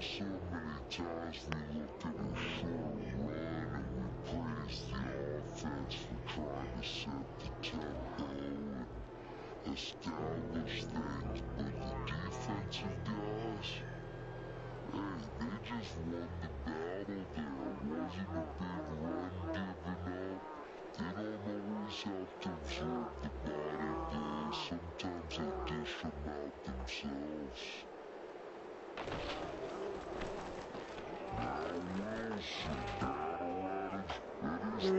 so many times we look at a short run and we praise the offense for trying to set the tempo and establish things, but the defensive guys, hey, they just won the battle there. It wasn't a big run given up. They don't always have to absorb the body blows. Sometimes they dish them out themselves. Now Wilson, battle at its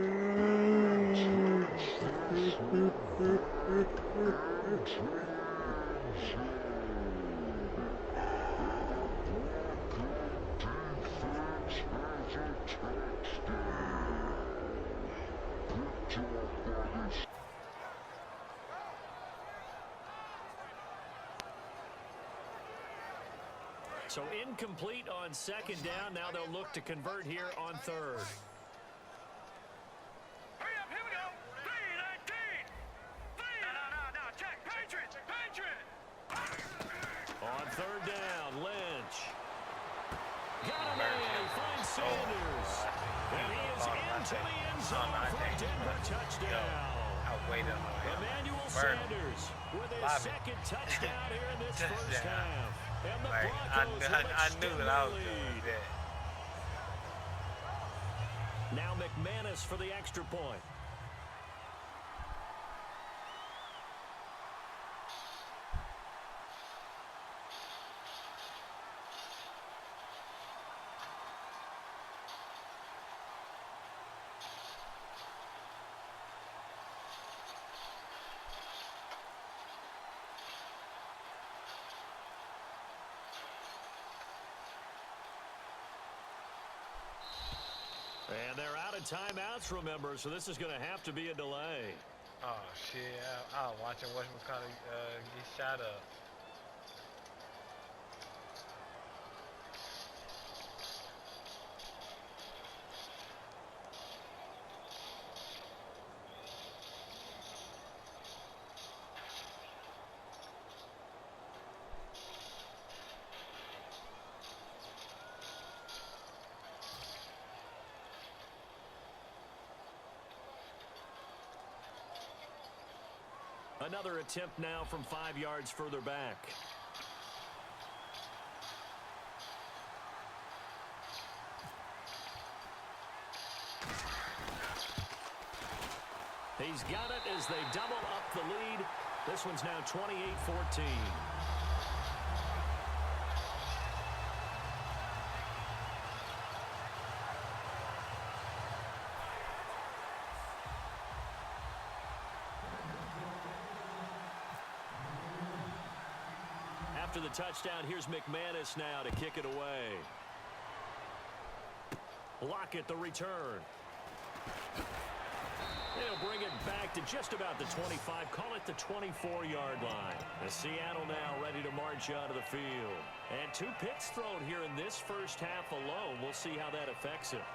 So incomplete on second down. Now they'll look to convert here on third. Hurry up, here we go. 3-19. No, check. Patriots. On third down, Lynch. Got him in. He finds Sanders. And he is into the end zone for a Denver touchdown. Emmanuel Sanders with his second touchdown here in this first half. And the Broncos I knew that I was doing that. Now McManus for the extra point. And they're out of timeouts, remember, so this is going to have to be a delay. Oh, shit. I was watching whatchamacallit get shot up. Another attempt now from 5 yards further back. He's got it as they double up the lead. This one's now 28-14. After the touchdown, here's McManus now to kick it away. Lockett the return. They'll bring it back to just about the 25, call it the 24-yard line. The Seattle now ready to march out of the field. And 2 picks thrown here in this first half alone. We'll see how that affects him.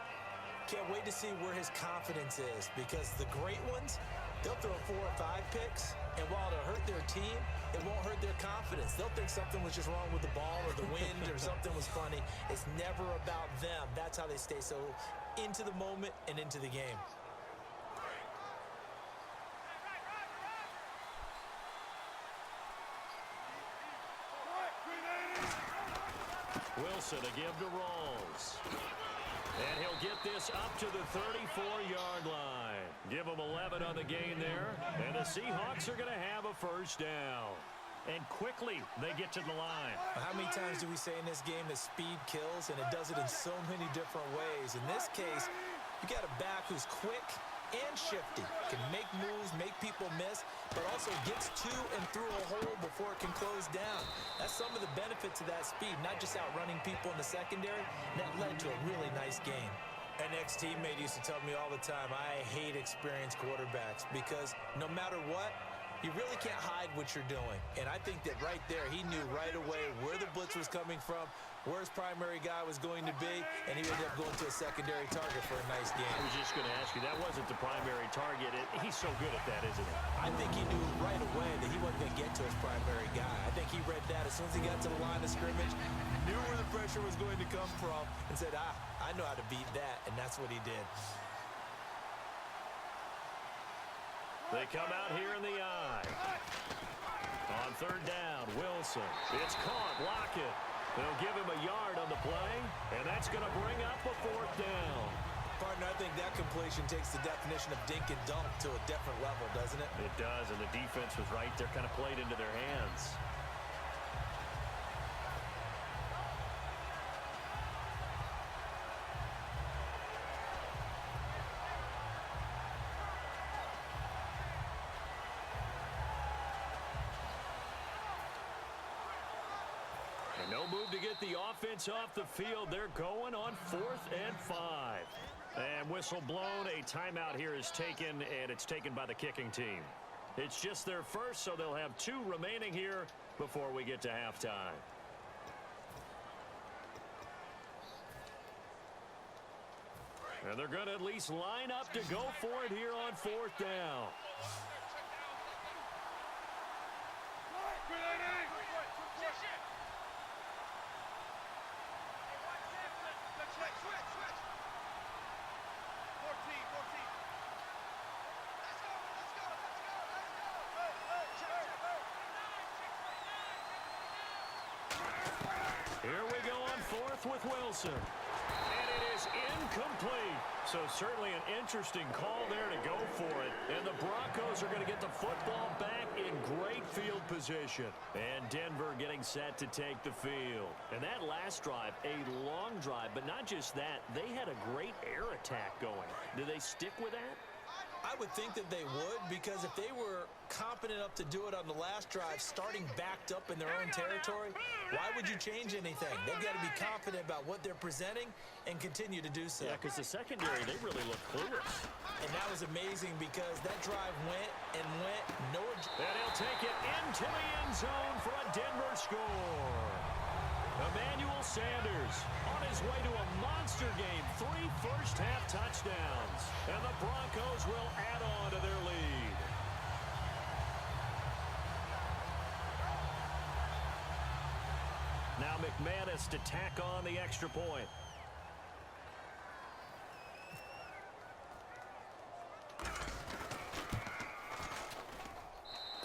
Can't wait to see where his confidence is, because the great ones, they'll throw 4 or 5 picks, and while it'll hurt their team, it won't hurt their confidence. They'll think something was just wrong with the ball or the wind or something was funny. It's never about them. That's how they stay so into the moment and into the game. Wilson to give to Rawls. And he'll get this up to the 34-yard line. Give them 11 on the gain there. And the Seahawks are going to have a first down. And quickly, they get to the line. How many times do we say in this game that speed kills, and it does it in so many different ways? In this case, you got a back who's quick and shifty, can make moves, make people miss, but also gets to and through a hole before it can close down. That's some of the benefits of that speed, not just outrunning people in the secondary. That led to a really nice game. An ex-teammate used to tell me all the time, I hate experienced quarterbacks because no matter what, you really can't hide what you're doing. And I think that right there, he knew right away where the blitz was coming from, where his primary guy was going to be, and he ended up going to a secondary target for a nice game. I was just going to ask you, that wasn't the primary target. He's so good at that, isn't he? I think he knew right away that he wasn't going to get to his primary guy. I think he read that as soon as he got to the line of scrimmage. knew where the pressure was going to come from and said, I know how to beat that, and that's what he did. They come out here in the eye. On third down, Wilson. It's caught. Lockett. They'll give him a yard on the play, and that's going to bring up a fourth down. Partner, I think that completion takes the definition of dink and dunk to a different level, doesn't it? It does, and the defense was right there, kind of played into their hands. And no move to get the offense off the field. They're going on 4th and 5. And whistle blown. A timeout here is taken, and it's taken by the kicking team. It's just their first, so they'll have 2 remaining here before we get to halftime. And they're going to at least line up to go for it here on 4th down. Here we go on 4th with Wilson. And it is incomplete. So certainly an interesting call there to go for it. And the Broncos are going to get the football back in great field position. And Denver getting set to take the field. And that last drive, a long drive, but not just that. They had a great air attack going. Do they stick with that? I would think that they would, because if they were competent enough to do it on the last drive, starting backed up in their own territory, why would you change anything? They've got to be confident about what they're presenting and continue to do so. Yeah, because the secondary, they really look clueless. And that was amazing because that drive went and went. And he'll take it into the end zone for a Denver score. Emmanuel Sanders on his way to a monster game. 3 first-half touchdowns. And the Broncos will add on to their lead. Now McManus to tack on the extra point.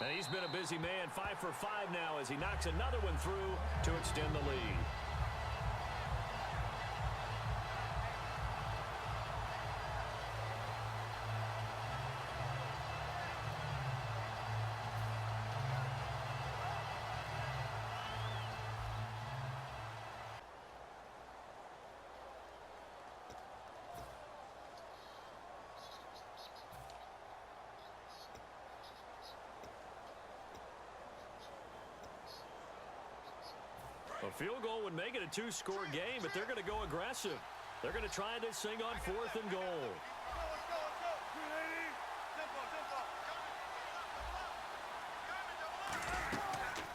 And he's been a busy man, 5 for 5 now as he knocks another one through to extend the lead. A field goal would make it a 2-score game, but they're going to go aggressive. They're going to try this thing on 4th and goal.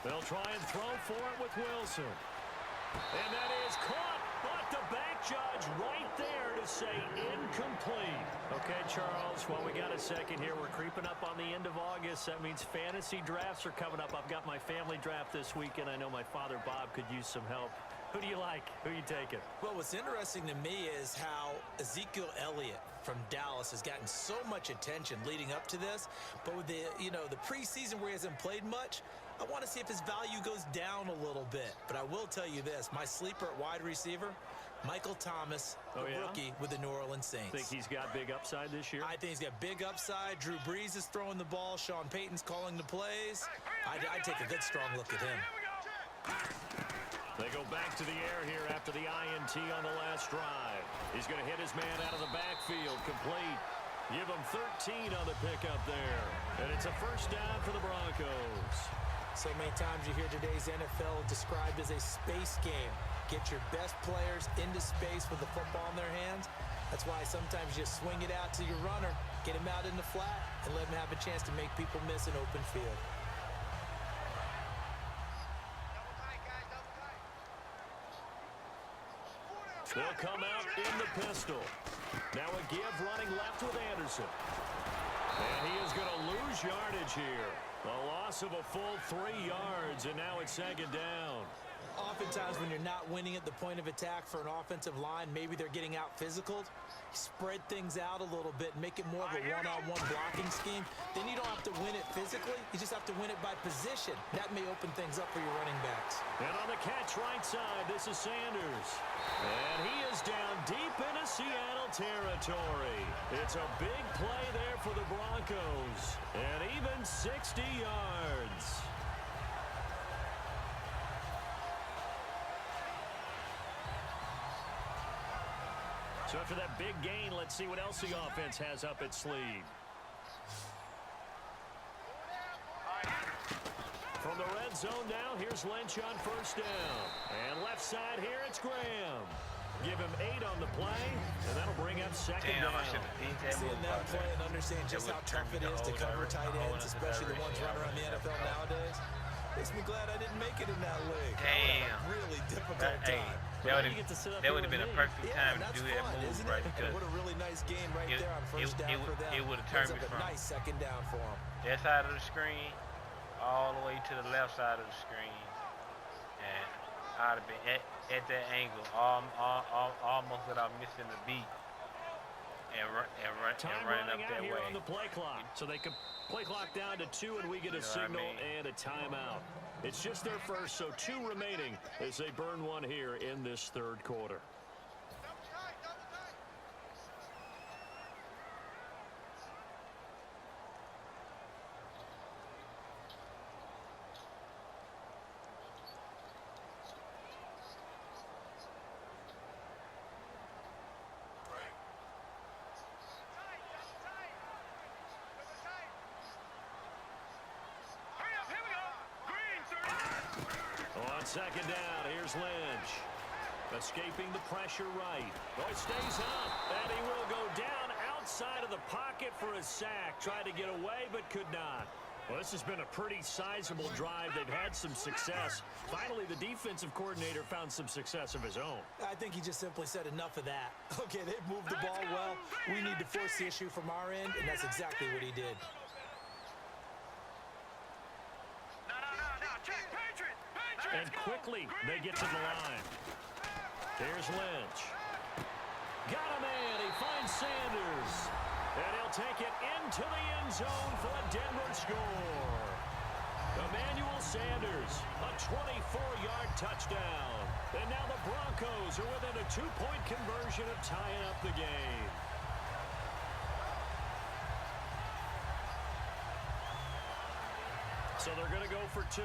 They'll try and throw for it with Wilson. And that is caught. But the back judge right there to say incomplete. Okay, Charles, while we got a second here, we're creeping up on the end of August. That means fantasy drafts are coming up. I've got my family draft this weekend. I know my father, Bob, could use some help. Who do you like? Who you taking? Well, what's interesting to me is how Ezekiel Elliott from Dallas has gotten so much attention leading up to this. But with the, the preseason where he hasn't played much, I want to see if his value goes down a little bit. But I will tell you this, my sleeper at wide receiver, Michael Thomas, rookie with the New Orleans Saints. Think he's got big upside this year? I think he's got big upside. Drew Brees is throwing the ball. Sean Payton's calling the plays. I'd take a good, strong look at him. They go back to the air here after the INT on the last drive. He's going to hit his man out of the backfield, complete. Give him 13 on the pickup there. And it's a first down for the Broncos. So many times you hear today's NFL described as a space game. Get your best players into space with the football in their hands. That's why sometimes you swing it out to your runner, get him out in the flat, and let him have a chance to make people miss an open field. They'll come out in the pistol. Now a give running left with Anderson. And he is going to lose yardage here. A loss of a full 3 yards, and now it's second down. Oftentimes when you're not winning at the point of attack for an offensive line, maybe they're getting out physical. Spread things out a little bit, make it more of a one-on-one blocking scheme. Then you don't have to win it physically. You just have to win it by position. That may open things up for your running backs. And on the catch right side, this is Sanders. And he is down deep into Seattle territory. It's a big play there for the Broncos. And even 60 yards. So after that big gain, let's see what else the offense has up its sleeve. From the red zone now, here's Lynch on first down. And left side here, it's Graham. Give him 8 on the play, and that'll bring up second down. Seeing that play and understand just how tough it is to cover tight ends, especially the ones running around the NFL nowadays, makes me glad I didn't make it in that league. Damn. Really difficult time. That would have been a perfect time to do that move right there. What a really nice game right there on first down for them. It would have turned me from a nice second down for them. That side of the screen all the way to the left side of the screen, and I'd have been at that angle almost without missing the beat and running up that way. On the play clock, so they can play clock down to 2, and we get a signal and a timeout. It's just their first, so 2 remaining as they burn one here in this third quarter. Second down, here's Lynch. Escaping the pressure right. Oh, he stays up, and he will go down outside of the pocket for a sack. Tried to get away, but could not. Well, this has been a pretty sizable drive. They've had some success. Finally, the defensive coordinator found some success of his own. I think he just simply said enough of that. Okay, they've moved the ball well. We need to force the issue from our end, and that's exactly what he did. And quickly, they get to the line. Here's Lynch. Got a man. He finds Sanders. And he'll take it into the end zone for a Denver score. Emmanuel Sanders, a 24-yard touchdown. And now the Broncos are within a 2-point conversion of tying up the game. So they're going to go for 2.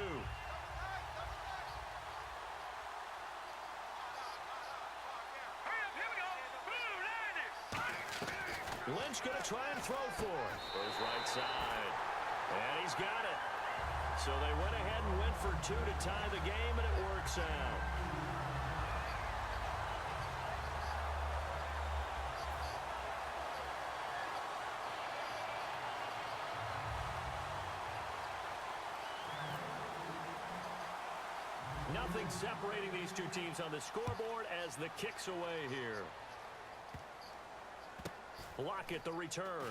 Lynch going to try and throw for it. Goes right side. And he's got it. So they went ahead and went for 2 to tie the game, and it works out. Nothing separating these two teams on the scoreboard as the kick's away here. Lockett the return.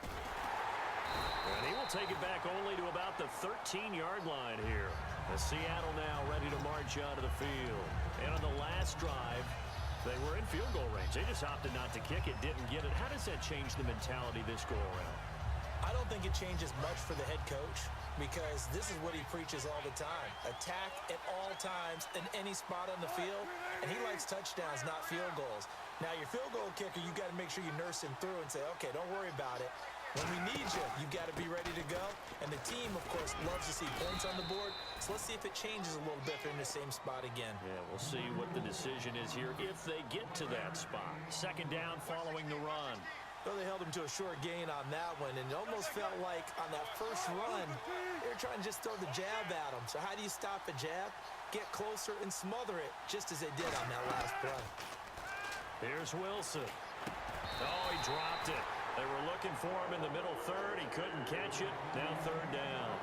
And he will take it back only to about the 13-yard line here. As Seattle now ready to march out of the field. And on the last drive, they were in field goal range. They just opted not to kick it, didn't get it. How does that change the mentality this go-around? I don't think it changes much for the head coach because this is what he preaches all the time. Attack at all times in any spot on the field, and he likes touchdowns, not field goals. Now, your field goal kicker, you got to make sure you nurse him through and say, okay, don't worry about it. When we need you, you got to be ready to go. And the team, of course, loves to see points on the board. So let's see if it changes a little bit if they're in the same spot again. Yeah, we'll see what the decision is here if they get to that spot. Second down following the run. Well, they held him to a short gain on that one, and it almost felt like on that first run, they were trying to just throw the jab at him. So how do you stop a jab? Get closer and smother it, just as they did on that last play. Here's Wilson. Oh, he dropped it. They were looking for him in the middle third. He couldn't catch it. Now third down.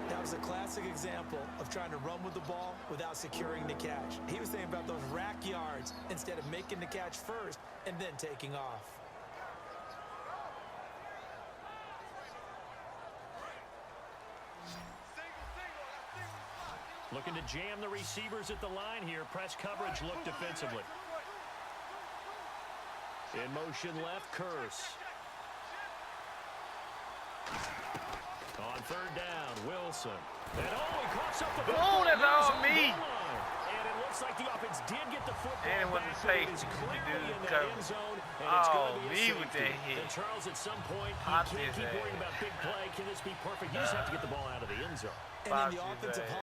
That was a classic example of trying to run with the ball without securing the catch. He was thinking about those rack yards instead of making the catch first and then taking off. Looking to jam the receivers at the line here. Press coverage look defensively. In motion left, Curse. On third down, Wilson. And he coughs up the football. Boom, that's all me. And it looks like the offense did get the football. And it was a back, safety. but The it's dude clearly in the covered. end zone, and Oh, it's going to be a me with safety. that hit. And Charles, at some point, you Popped can't his keep worrying ass. about big play. Can this be perfect? You just have to get the ball out of the end zone. And in the offensive